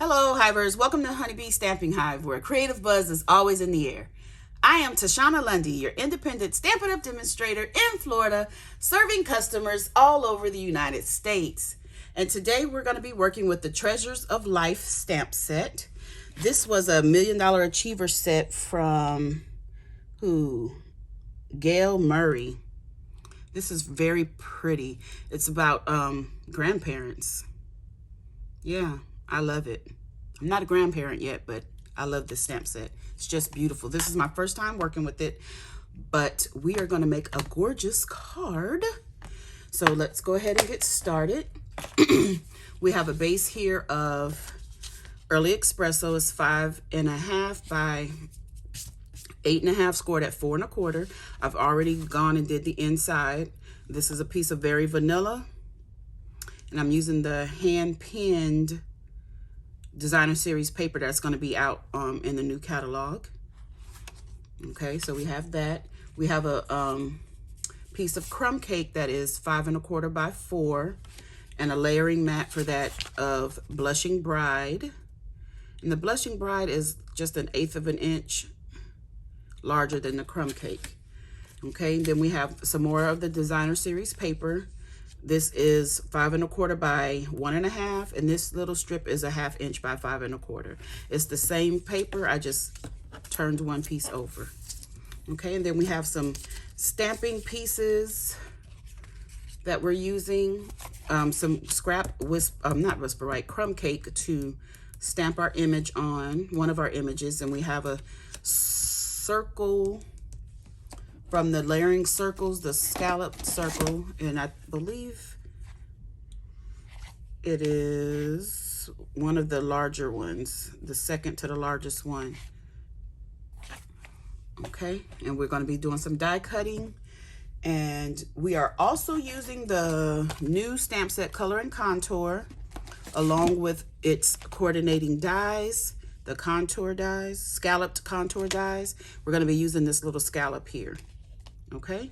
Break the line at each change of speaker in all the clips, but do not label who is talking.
Hello, Hivers. Welcome to Honeybee Stamping Hive, where creative buzz is always in the air. I am Tashana Lundy, your independent Stampin' Up demonstrator in Florida, serving customers all over the United States. And today we're going to be working with the Treasures of Life stamp set. This was a $1 Million Achiever set from, Gail Murray. This is very pretty. It's about grandparents. Yeah, I love it. I'm not a grandparent yet, but I love this stamp set. It's just beautiful. This is my first time working with it, but we are going to make a gorgeous card. So let's go ahead and get started. We have a base here of Early Espresso. It's 5.5 by 8.5, scored at 4 1/4. I've already gone and did the inside. This is a piece of Very Vanilla, and I'm using the hand-pinned designer series paper that's going to be out in the new catalog. Okay, so we have that. We have a piece of crumb cake that is 5 1/4 by 4, and a layering mat for that of Blushing Bride. And the Blushing Bride is just 1/8 of an inch larger than the crumb cake. Okay, then we have some more of the designer series paper. This is 5 1/4 by 1 1/2, and this little strip is 1/2 inch by 5 1/4. It's the same paper, I just turned one piece over. Okay, and then we have some stamping pieces that we're using, some scrap crumb cake to stamp our image on, one of our images, and we have a circle from the layering circles, the scalloped circle, and I believe it is one of the larger ones, the second to the largest one. Okay, and we're going to be doing some die cutting, and we are also using the new stamp set Color and Contour along with its coordinating dies, the contour dies, scalloped contour dies. We're going to be using this little scallop here. Okay,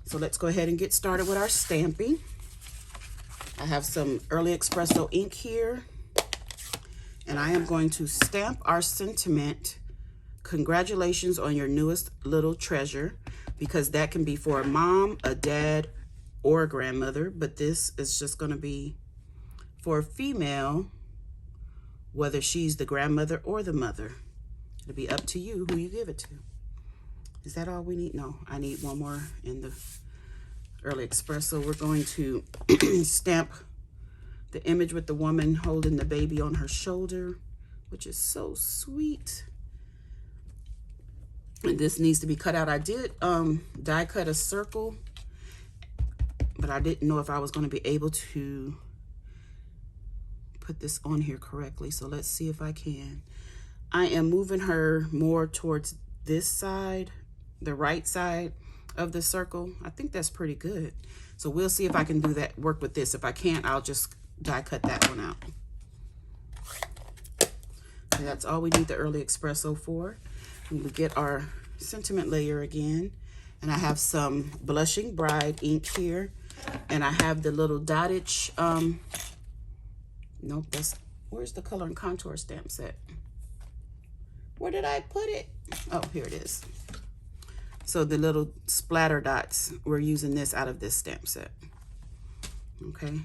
so let's go ahead and get started with our stamping. I have some Early Espresso ink here, and I am going to stamp our sentiment, "Congratulations on your newest little treasure," because that can be for a mom, a dad, or a grandmother, but this is just going to be for a female, whether she's the grandmother or the mother. It'll be up to you who you give it to. Is that all we need? No, I need one more in the Early Espresso. We're going to stamp the image with the woman holding the baby on her shoulder, which is so sweet. And this needs to be cut out. I did die cut a circle, but I didn't know if I was going to be able to put this on here correctly. So let's see if I can. I am moving her more towards this side, the right side of the circle. I think that's pretty good. So we'll see if I can do that, work with this. If I can't, I'll just die cut that one out. And that's all we need the Early Espresso for. And we get our sentiment layer again. And I have some Blushing Bride ink here. And I have the little dotted, nope, where's the Color and Contour stamp set? Where did I put it? Oh, here it is. So the little splatter dots, we're using this out of this stamp set. Okay.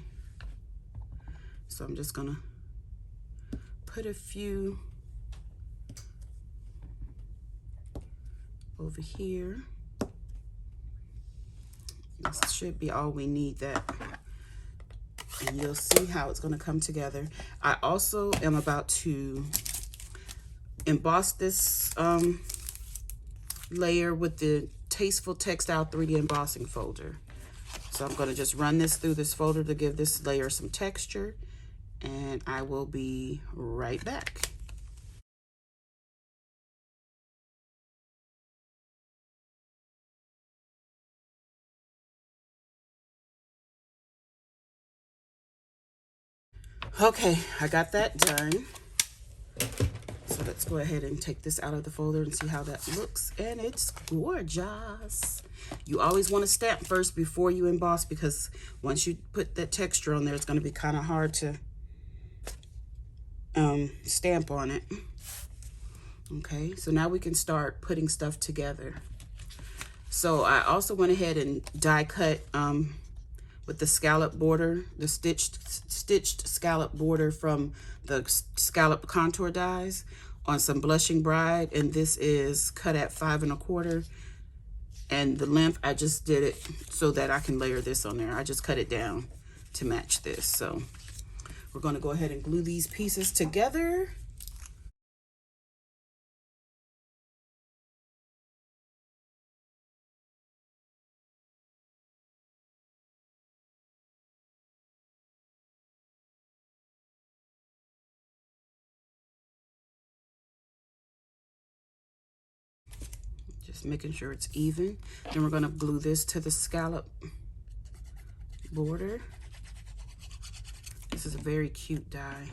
So I'm just gonna put a few over here. This should be all we need that. And you'll see how it's gonna come together. I also am about to emboss this layer with the Tasteful Textile 3D embossing folder. So I'm going to just run this through this folder to give this layer some texture, and I will be right back. Okay, I got that done. So let's go ahead and take this out of the folder and see how that looks. And it's gorgeous. You always want to stamp first before you emboss, because once you put that texture on there, it's going to be kind of hard to stamp on it. Okay, so now we can start putting stuff together. So I also went ahead and die cut with the scallop border, the stitched scallop border from the scallop contour dies on some Blushing Bride, and this is cut at 5 1/4, and the length I just did it so that I can layer this on there. I just cut it down to match this. So we're going to go ahead and glue these pieces together. Just making sure it's even. Then we're going to glue this to the scallop border. This is a very cute die.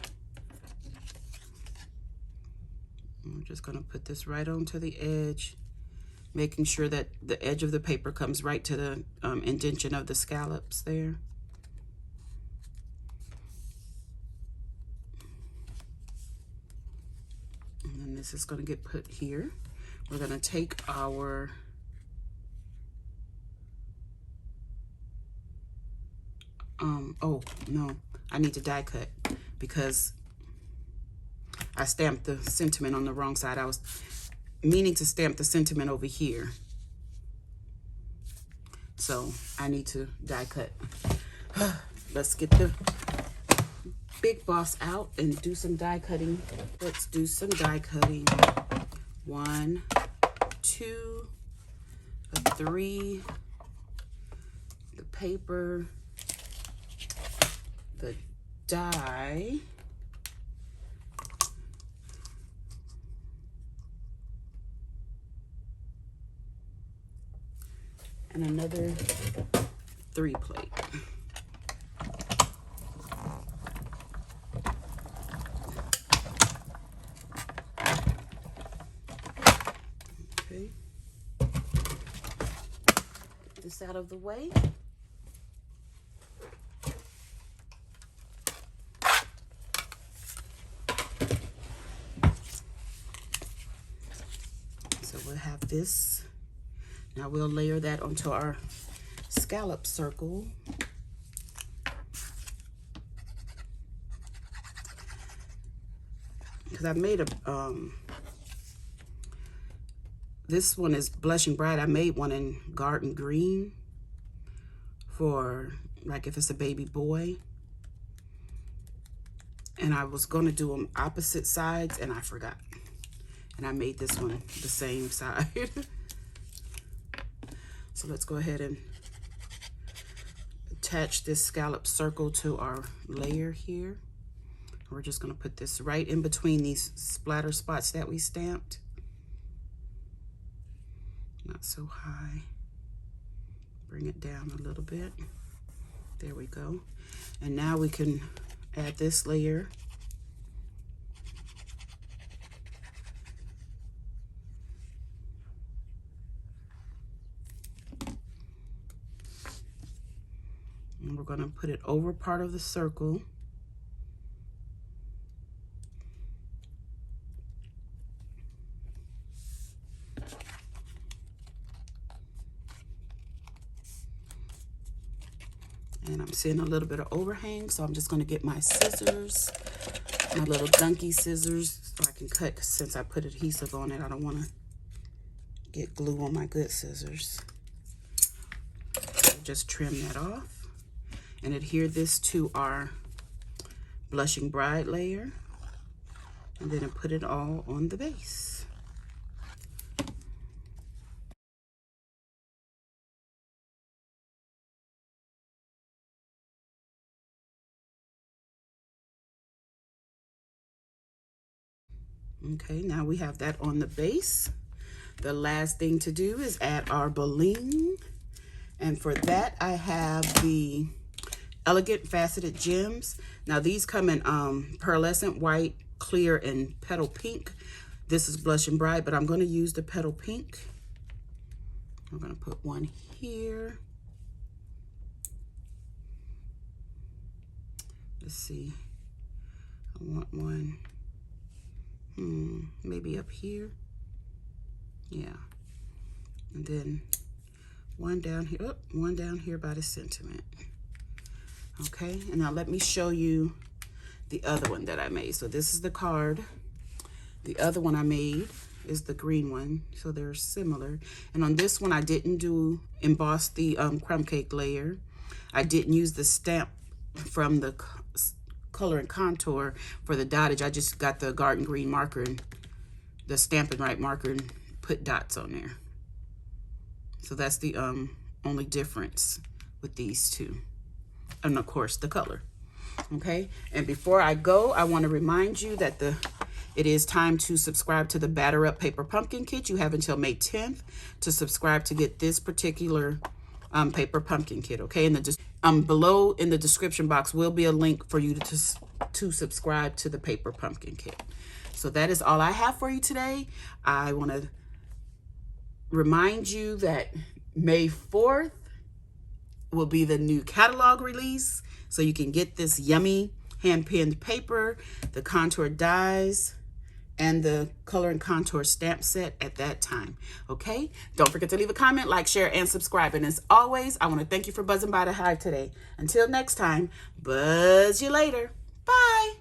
I'm just going to put this right onto the edge, making sure that the edge of the paper comes right to the indentation of the scallops there. And then this is going to get put here. We're going to take our oh no, I need to die cut because I stamped the sentiment on the wrong side. I was meaning to stamp the sentiment over here, so I need to die cut. Let's get the big boss out and do some die cutting. Let's do some die cutting. 1, 2, 3, the paper, the die, and another 3 plate. Okay, get this out of the way. So we'll have this. Now we'll layer that onto our scallop circle. Because I made a, this one is Blushing Bride. I made one in Garden Green for, like, if it's a baby boy. And I was going to do them opposite sides, and I forgot. And I made this one the same side. So let's go ahead and attach this scallop circle to our layer here. We're just going to put this right in between these splatter spots that we stamped. Not so high. Bring it down a little bit. There we go. And now we can add this layer. And we're going to put it over part of the circle. And I'm seeing a little bit of overhang, so I'm just going to get my scissors, my little dunky scissors, so I can cut. Since I put adhesive on it, I don't want to get glue on my good scissors. So just trim that off and adhere this to our Blushing Bride layer, and then put it all on the base. Okay, now we have that on the base. The last thing to do is add our bling. And for that, I have the Elegant Faceted Gems. Now these come in pearlescent white, clear, and petal pink. This is Blushing Bride, but I'm going to use the petal pink. I'm going to put one here. Let's see. I want one Maybe up here. Yeah. And then one down here, oh, one down here by the sentiment. Okay, and now let me show you the other one that I made. So this is the card. The other one I made is the green one, so they're similar. And on this one, I didn't emboss the crumb cake layer. I didn't use the stamp from the color and contour for the dottage. I just got the garden green marker and the Stampin' Right marker and put dots on there. So that's the only difference with these two. And of course the color. Okay, and before I go, I want to remind you that it is time to subscribe to the Batter Up Paper Pumpkin Kit. You have until May 10th to subscribe to get this particular paper pumpkin kit. Okay, and below in the description box will be a link for you to subscribe to the paper pumpkin kit. So that is all I have for you today. I want to remind you that May 4th will be the new catalog release. So you can get this yummy hand-pinned paper, the contour dies, and the color and contour stamp set at that time. Okay? Don't forget to leave a comment, like, share, and subscribe. And as always, I want to thank you for buzzing by the Hive today. Until next time, buzz you later. Bye.